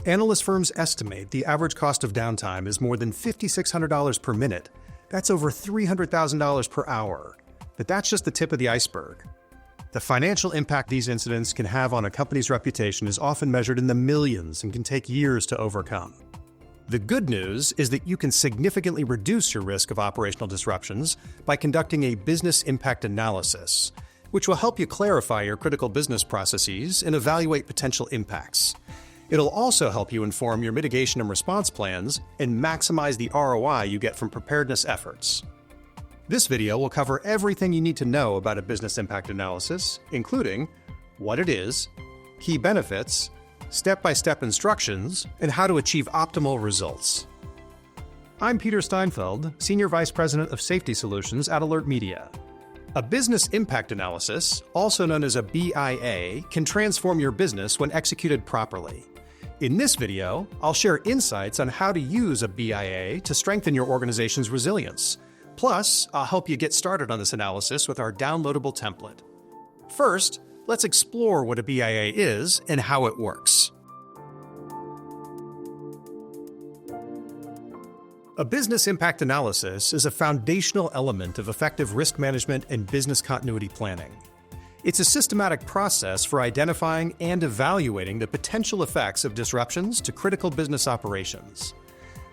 Analyst firms estimate the average cost of downtime is more than $5,600 per minute. That's over $300,000 per hour. But that's just the tip of the iceberg. The financial impact these incidents can have on a company's reputation is often measured in the millions and can take years to overcome. The good news is that you can significantly reduce your risk of operational disruptions by conducting a business impact analysis, which will help you clarify your critical business processes and evaluate potential impacts. It'll also help you inform your mitigation and response plans and maximize the ROI you get from preparedness efforts. This video will cover everything you need to know about a business impact analysis, including what it is, key benefits, step-by-step instructions, and how to achieve optimal results. I'm Peter Steinfeld, Senior Vice President of Safety Solutions at Alert Media. A business impact analysis, also known as a BIA, can transform your business when executed properly. In this video, I'll share insights on how to use a BIA to strengthen your organization's resilience. Plus, I'll help you get started on this analysis with our downloadable template. First, let's explore what a BIA is and how it works. A business impact analysis is a foundational element of effective risk management and business continuity planning. It's a systematic process for identifying and evaluating the potential effects of disruptions to critical business operations.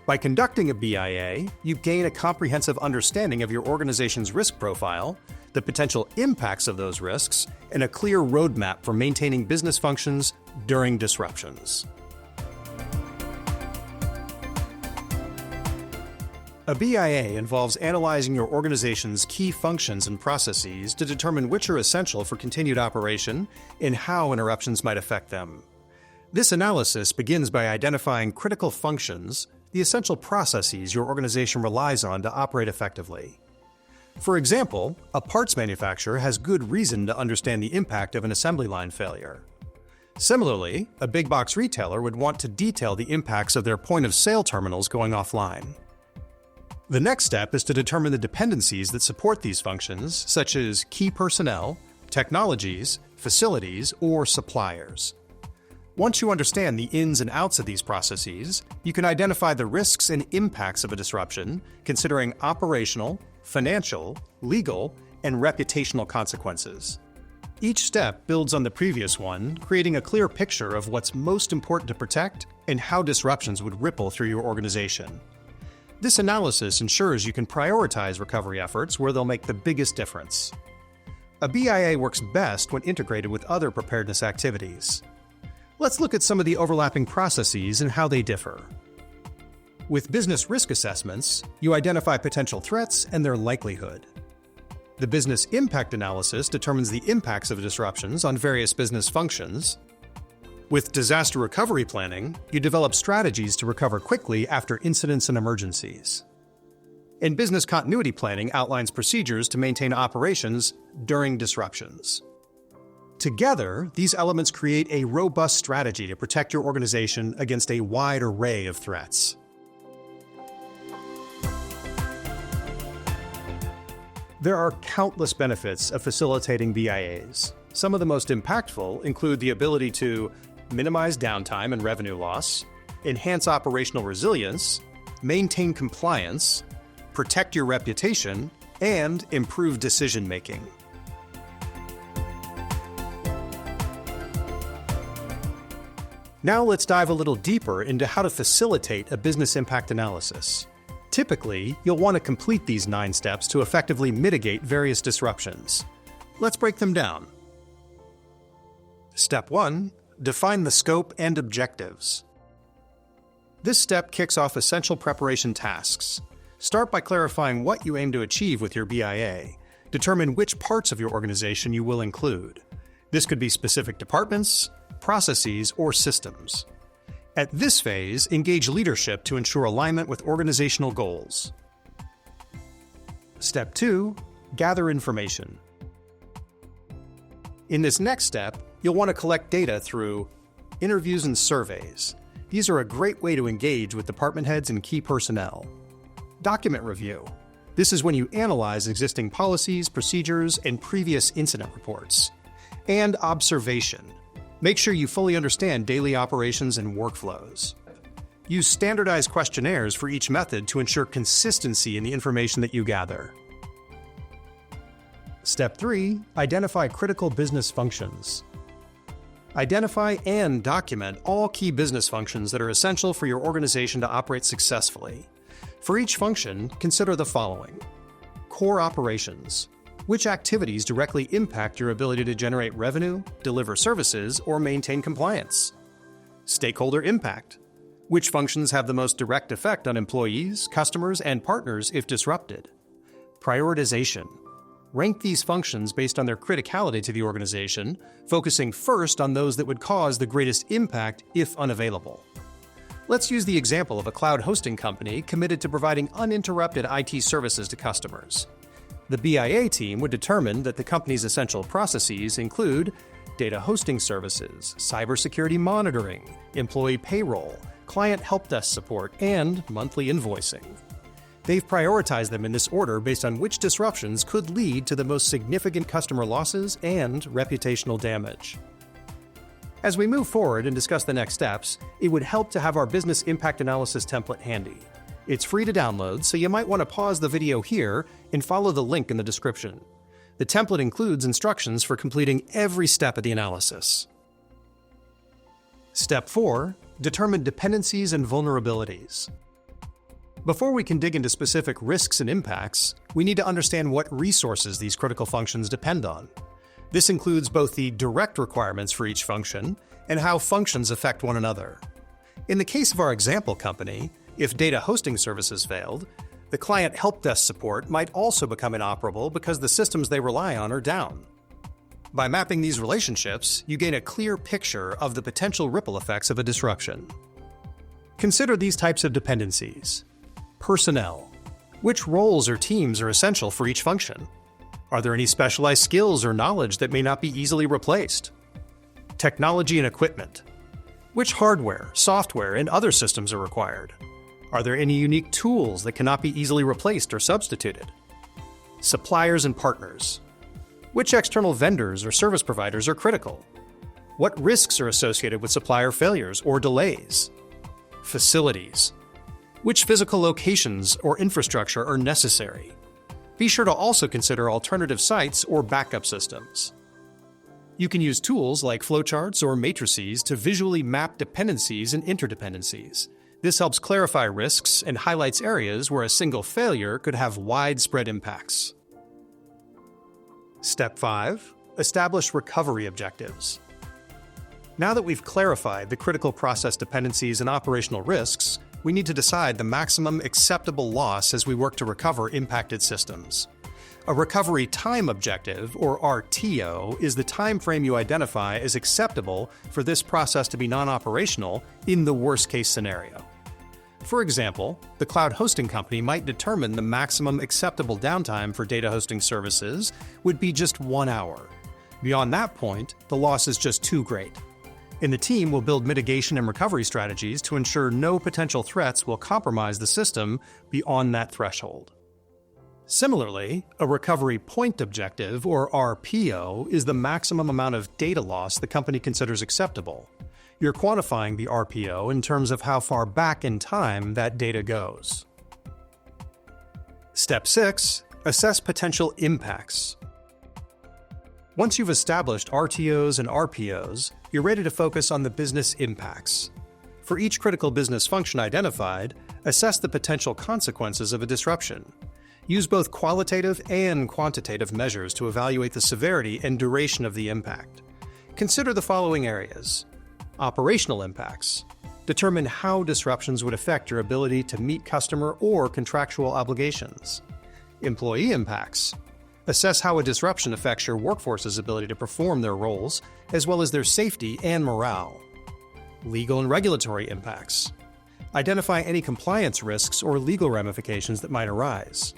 By conducting a BIA, you gain a comprehensive understanding of your organization's risk profile, the potential impacts of those risks, and a clear roadmap for maintaining business functions during disruptions. A BIA involves analyzing your organization's key functions and processes to determine which are essential for continued operation and how interruptions might affect them. This analysis begins by identifying critical functions, the essential processes your organization relies on to operate effectively. For example, a parts manufacturer has good reason to understand the impact of an assembly line failure. Similarly, a big box retailer would want to detail the impacts of their point-of-sale terminals going offline. The next step is to determine the dependencies that support these functions, such as key personnel, technologies, facilities, or suppliers. Once you understand the ins and outs of these processes, you can identify the risks and impacts of a disruption, considering operational, financial, legal, and reputational consequences. Each step builds on the previous one, creating a clear picture of what's most important to protect and how disruptions would ripple through your organization. This analysis ensures you can prioritize recovery efforts where they'll make the biggest difference. A BIA works best when integrated with other preparedness activities. Let's look at some of the overlapping processes and how they differ. With business risk assessments, you identify potential threats and their likelihood. The business impact analysis determines the impacts of disruptions on various business functions. With disaster recovery planning, you develop strategies to recover quickly after incidents and emergencies. And business continuity planning outlines procedures to maintain operations during disruptions. Together, these elements create a robust strategy to protect your organization against a wide array of threats. There are countless benefits of facilitating BIAs. Some of the most impactful include the ability to minimize downtime and revenue loss, enhance operational resilience, maintain compliance, protect your reputation, and improve decision-making. Now let's dive a little deeper into how to facilitate a business impact analysis. Typically, you'll want to complete these 9 steps to effectively mitigate various disruptions. Let's break them down. Step 1. Define the scope and objectives. This step kicks off essential preparation tasks. Start by clarifying what you aim to achieve with your BIA. Determine which parts of your organization you will include. This could be specific departments, processes, or systems. At this phase, engage leadership to ensure alignment with organizational goals. Step 2. Gather information. In this next step, you'll want to collect data through interviews and surveys. These are a great way to engage with department heads and key personnel. Document review. This is when you analyze existing policies, procedures, and previous incident reports. And observation. Make sure you fully understand daily operations and workflows. Use standardized questionnaires for each method to ensure consistency in the information that you gather. Step 3. Identify critical business functions. Identify and document all key business functions that are essential for your organization to operate successfully. For each function, consider the following. Core operations. Which activities directly impact your ability to generate revenue, deliver services, or maintain compliance? Stakeholder impact. Which functions have the most direct effect on employees, customers, and partners if disrupted? Prioritization. Rank these functions based on their criticality to the organization, focusing first on those that would cause the greatest impact if unavailable. Let's use the example of a cloud hosting company committed to providing uninterrupted IT services to customers. The BIA team would determine that the company's essential processes include data hosting services, cybersecurity monitoring, employee payroll, client help desk support, and monthly invoicing. They've prioritized them in this order based on which disruptions could lead to the most significant customer losses and reputational damage. As we move forward and discuss the next steps, it would help to have our business impact analysis template handy. It's free to download, so you might want to pause the video here and follow the link in the description. The template includes instructions for completing every step of the analysis. Step 4. Determine dependencies and vulnerabilities. Before we can dig into specific risks and impacts, we need to understand what resources these critical functions depend on. This includes both the direct requirements for each function and how functions affect one another. In the case of our example company, if data hosting services failed, the client help desk support might also become inoperable because the systems they rely on are down. By mapping these relationships, you gain a clear picture of the potential ripple effects of a disruption. Consider these types of dependencies. Personnel. Which roles or teams are essential for each function? Are there any specialized skills or knowledge that may not be easily replaced? Technology and equipment. Which hardware, software, and other systems are required? Are there any unique tools that cannot be easily replaced or substituted? Suppliers and partners. Which external vendors or service providers are critical? What risks are associated with supplier failures or delays? Facilities. Which physical locations or infrastructure are necessary? Be sure to also consider alternative sites or backup systems. You can use tools like flowcharts or matrices to visually map dependencies and interdependencies. This helps clarify risks and highlights areas where a single failure could have widespread impacts. Step 5. Establish recovery objectives. Now that we've clarified the critical process dependencies and operational risks, we need to decide the maximum acceptable loss as we work to recover impacted systems. A recovery time objective, or RTO, is the time frame you identify as acceptable for this process to be non-operational in the worst-case scenario. For example, the cloud hosting company might determine the maximum acceptable downtime for data hosting services would be just 1 hour. Beyond that point, the loss is just too great. And the team will build mitigation and recovery strategies to ensure no potential threats will compromise the system beyond that threshold. Similarly, a recovery point objective, or RPO, is the maximum amount of data loss the company considers acceptable. You're quantifying the RPO in terms of how far back in time that data goes. Step 6. Assess potential impacts. Once you've established RTOs and RPOs, you're ready to focus on the business impacts. For each critical business function identified, assess the potential consequences of a disruption. Use both qualitative and quantitative measures to evaluate the severity and duration of the impact. Consider the following areas. Operational impacts. Determine how disruptions would affect your ability to meet customer or contractual obligations. Employee impacts. Assess how a disruption affects your workforce's ability to perform their roles, as well as their safety and morale. Legal and regulatory impacts. Identify any compliance risks or legal ramifications that might arise.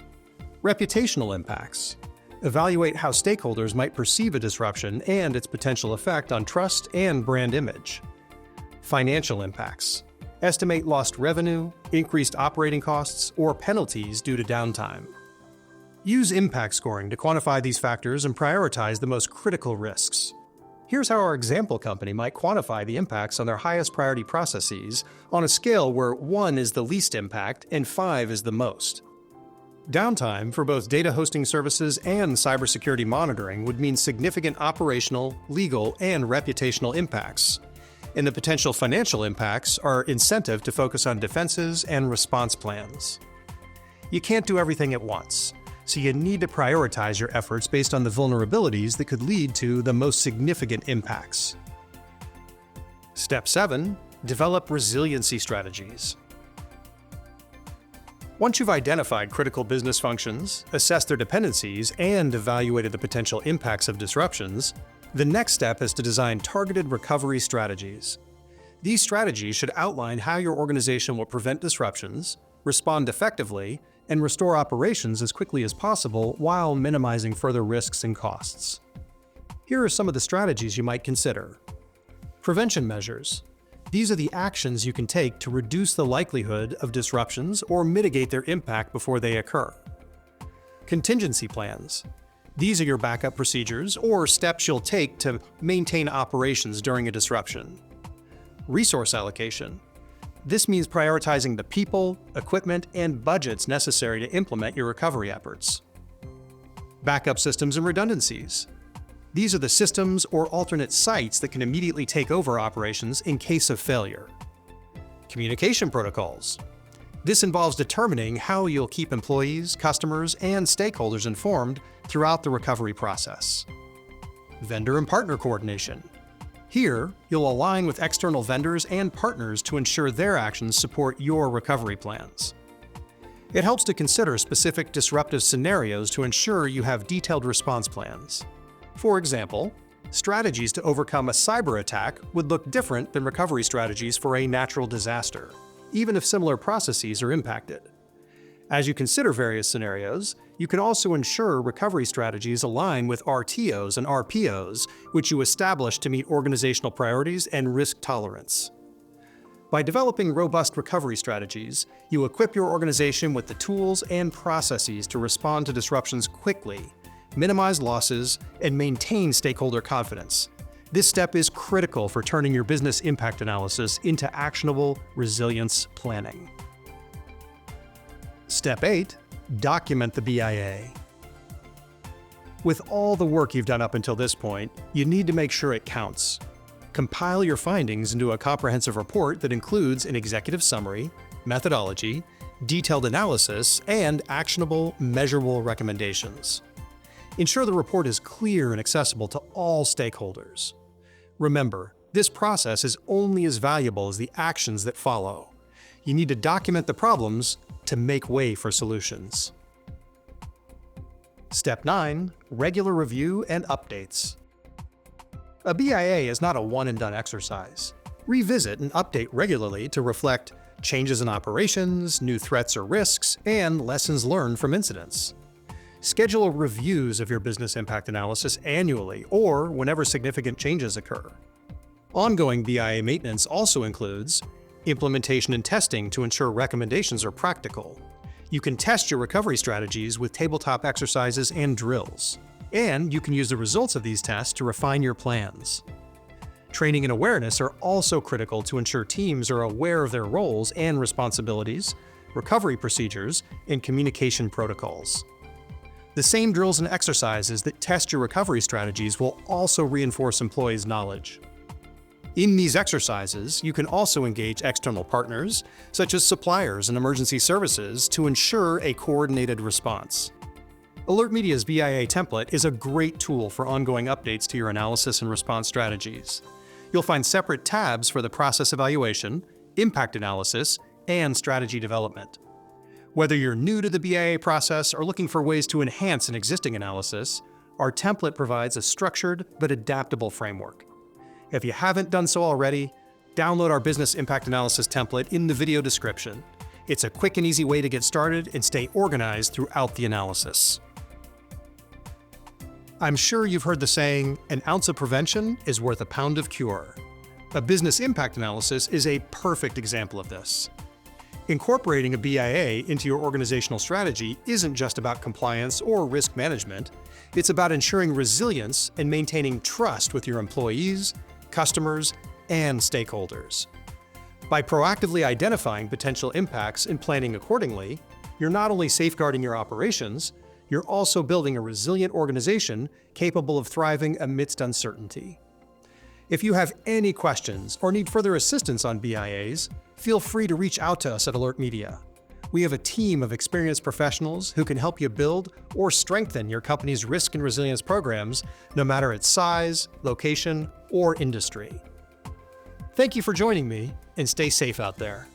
Reputational impacts. Evaluate how stakeholders might perceive a disruption and its potential effect on trust and brand image. Financial impacts. Estimate lost revenue, increased operating costs, or penalties due to downtime. Use impact scoring to quantify these factors and prioritize the most critical risks. Here's how our example company might quantify the impacts on their highest priority processes on a scale where 1 is the least impact and 5 is the most. Downtime for both data hosting services and cybersecurity monitoring would mean significant operational, legal, and reputational impacts. And the potential financial impacts are incentive to focus on defenses and response plans. You can't do everything at once, so you need to prioritize your efforts based on the vulnerabilities that could lead to the most significant impacts. Step 7. Develop resiliency strategies. Once you've identified critical business functions, assessed their dependencies, and evaluated the potential impacts of disruptions, the next step is to design targeted recovery strategies. These strategies should outline how your organization will prevent disruptions, respond effectively, and restore operations as quickly as possible while minimizing further risks and costs. Here are some of the strategies you might consider. Prevention measures. These are the actions you can take to reduce the likelihood of disruptions or mitigate their impact before they occur. Contingency plans. These are your backup procedures or steps you'll take to maintain operations during a disruption. Resource allocation. This means prioritizing the people, equipment, and budgets necessary to implement your recovery efforts. Backup systems and redundancies. These are the systems or alternate sites that can immediately take over operations in case of failure. Communication protocols. This involves determining how you'll keep employees, customers, and stakeholders informed throughout the recovery process. Vendor and partner coordination. Here, you'll align with external vendors and partners to ensure their actions support your recovery plans. It helps to consider specific disruptive scenarios to ensure you have detailed response plans. For example, strategies to overcome a cyber attack would look different than recovery strategies for a natural disaster, even if similar processes are impacted. As you consider various scenarios, you can also ensure recovery strategies align with RTOs and RPOs, which you establish to meet organizational priorities and risk tolerance. By developing robust recovery strategies, you equip your organization with the tools and processes to respond to disruptions quickly, minimize losses, and maintain stakeholder confidence. This step is critical for turning your business impact analysis into actionable resilience planning. Step 8. Document the BIA. With all the work you've done up until this point, you need to make sure it counts. Compile your findings into a comprehensive report that includes an executive summary, methodology, detailed analysis, and actionable, measurable recommendations. Ensure the report is clear and accessible to all stakeholders. Remember, this process is only as valuable as the actions that follow. You need to document the problems to make way for solutions. Step 9. Regular review and updates. A BIA is not a one-and-done exercise. Revisit and update regularly to reflect changes in operations, new threats or risks, and lessons learned from incidents. Schedule reviews of your business impact analysis annually or whenever significant changes occur. Ongoing BIA maintenance also includes implementation and testing to ensure recommendations are practical. You can test your recovery strategies with tabletop exercises and drills, and you can use the results of these tests to refine your plans. Training and awareness are also critical to ensure teams are aware of their roles and responsibilities, recovery procedures, and communication protocols. The same drills and exercises that test your recovery strategies will also reinforce employees' knowledge. In these exercises, you can also engage external partners, such as suppliers and emergency services, to ensure a coordinated response. AlertMedia's BIA template is a great tool for ongoing updates to your analysis and response strategies. You'll find separate tabs for the process evaluation, impact analysis, and strategy development. Whether you're new to the BIA process or looking for ways to enhance an existing analysis, our template provides a structured but adaptable framework. If you haven't done so already, download our business impact analysis template in the video description. It's a quick and easy way to get started and stay organized throughout the analysis. I'm sure you've heard the saying, "An ounce of prevention is worth a pound of cure." A business impact analysis is a perfect example of this. Incorporating a BIA into your organizational strategy isn't just about compliance or risk management. It's about ensuring resilience and maintaining trust with your employees, customers, and stakeholders. By proactively identifying potential impacts and planning accordingly, you're not only safeguarding your operations, you're also building a resilient organization capable of thriving amidst uncertainty. If you have any questions or need further assistance on BIAs, feel free to reach out to us at Alert Media. We have a team of experienced professionals who can help you build or strengthen your company's risk and resilience programs, no matter its size, location, or industry. Thank you for joining me, and stay safe out there.